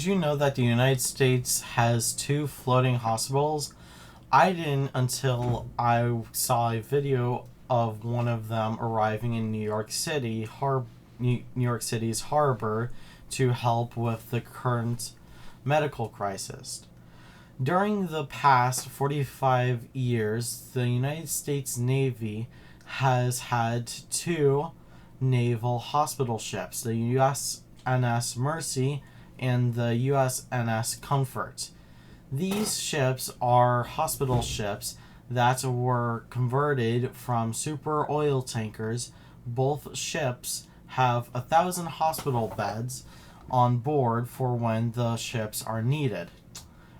you know that the United States has two floating hospitals? I didn't until I saw a video of one of them arriving in New York City's harbor to help with the current medical crisis. During the past 45 years, the United States Navy has had two naval hospital ships, the USNS Mercy and the USNS Comfort. These ships are hospital ships that were converted from super oil tankers. Both ships have 1,000 hospital beds on board for when the ships are needed.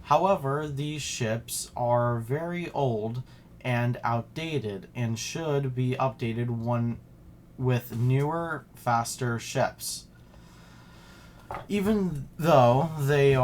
However, these ships are very old and outdated and should be updated with newer, faster ships. Even though they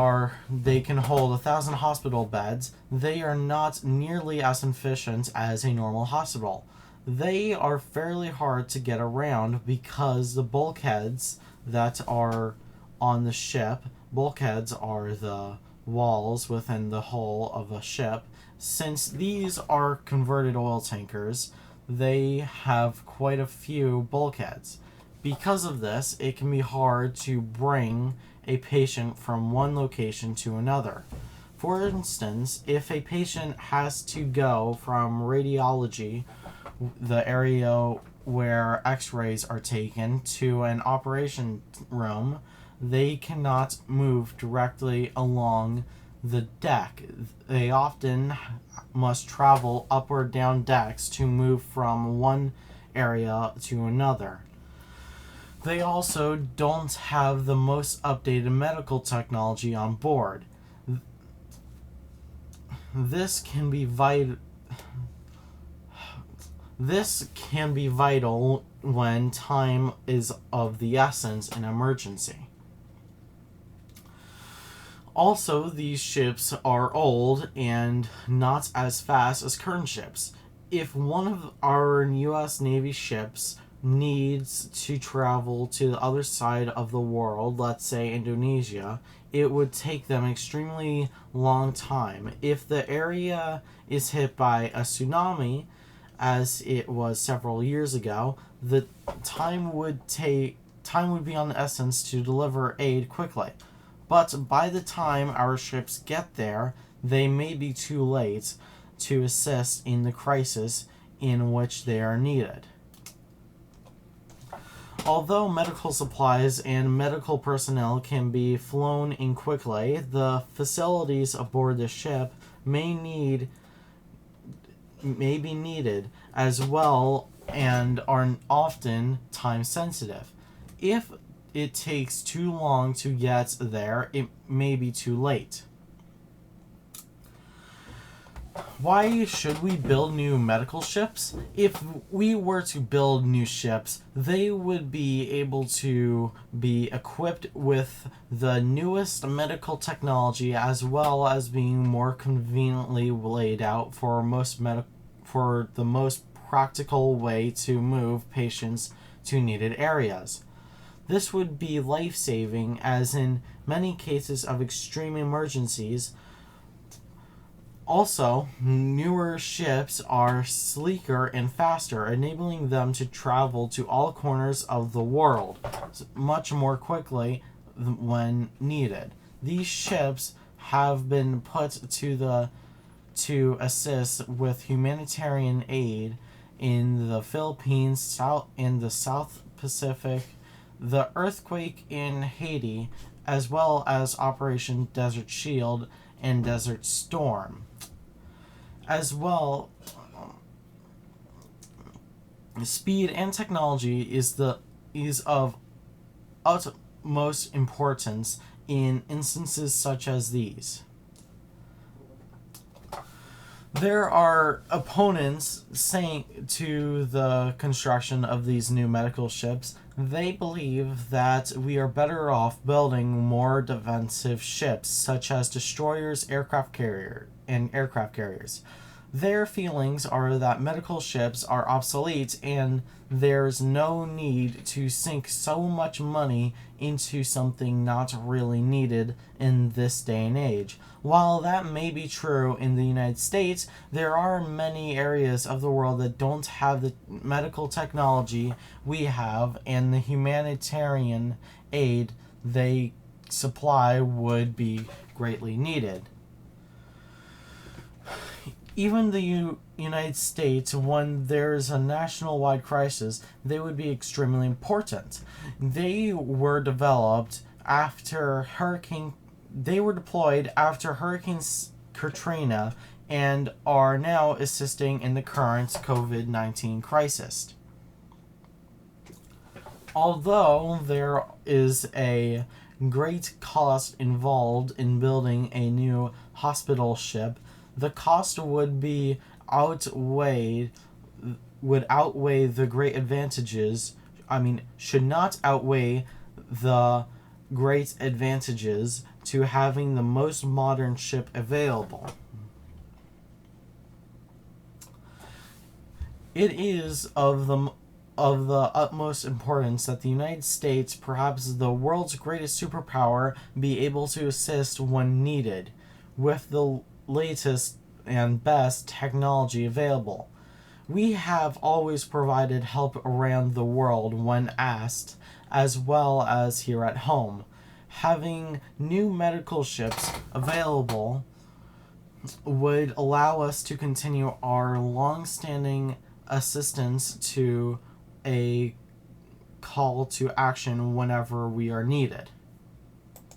can hold 1,000 hospital beds, they are not nearly as efficient as a normal hospital. They are fairly hard to get around because the bulkheads that are on the ship, bulkheads are the walls within the hull of a ship. Since these are converted oil tankers, they have quite a few bulkheads. Because of this, it can be hard to bring a patient from one location to another. For instance, if a patient has to go from radiology, the area where x-rays are taken, to an operation room, they cannot move directly along the deck. They often must travel up or down decks to move from one area to another. They also don't have the most updated medical technology on board. This can be vital when time is of the essence in emergency. Also, these ships are old and not as fast as current ships. If one of our U.S. Navy ships needs to travel to the other side of the world, let's say Indonesia, it would take them extremely long time. If the area is hit by a tsunami, as it was several years ago, the time would be on the essence to deliver aid quickly. But by the time our ships get there, they may be too late to assist in the crisis in which they are needed. Although medical supplies and medical personnel can be flown in quickly, the facilities aboard the ship may be needed as well and are often time sensitive. If it takes too long to get there, it may be too late. Why should we build new medical ships? If we were to build new ships, they would be able to be equipped with the newest medical technology as well as being more conveniently laid out for the most practical way to move patients to needed areas. This would be life-saving, as in many cases of extreme emergencies. Also, newer ships are sleeker and faster, enabling them to travel to all corners of the world much more quickly when needed. These ships have been put to assist with humanitarian aid in the Philippines, in the South Pacific, the earthquake in Haiti, as well as Operation Desert Shield and Desert Storm. As well, speed and technology is of utmost importance in instances such as these. There are opponents saying to the construction of these new medical ships, they believe that we are better off building more defensive ships, such as destroyers, aircraft carriers. Their feelings are that medical ships are obsolete and there's no need to sink so much money into something not really needed in this day and age. While that may be true in the United States, there are many areas of the world that don't have the medical technology we have, and the humanitarian aid they supply would be greatly needed. Even the United States, when there's a national-wide crisis, they would be extremely important. They were developed after Hurricane. They were deployed after Hurricane Katrina and are now assisting in the current COVID-19 crisis. Although there is a great cost involved in building a new hospital ship, the cost would outweigh the great advantages. Should not outweigh the great advantages to having the most modern ship available. It is of the utmost importance that the United States, perhaps the world's greatest superpower, be able to assist when needed with the latest and best technology available. We have always provided help around the world when asked, as well as here at home. Having new medical ships available would allow us to continue our long-standing assistance to a call to action whenever we are needed.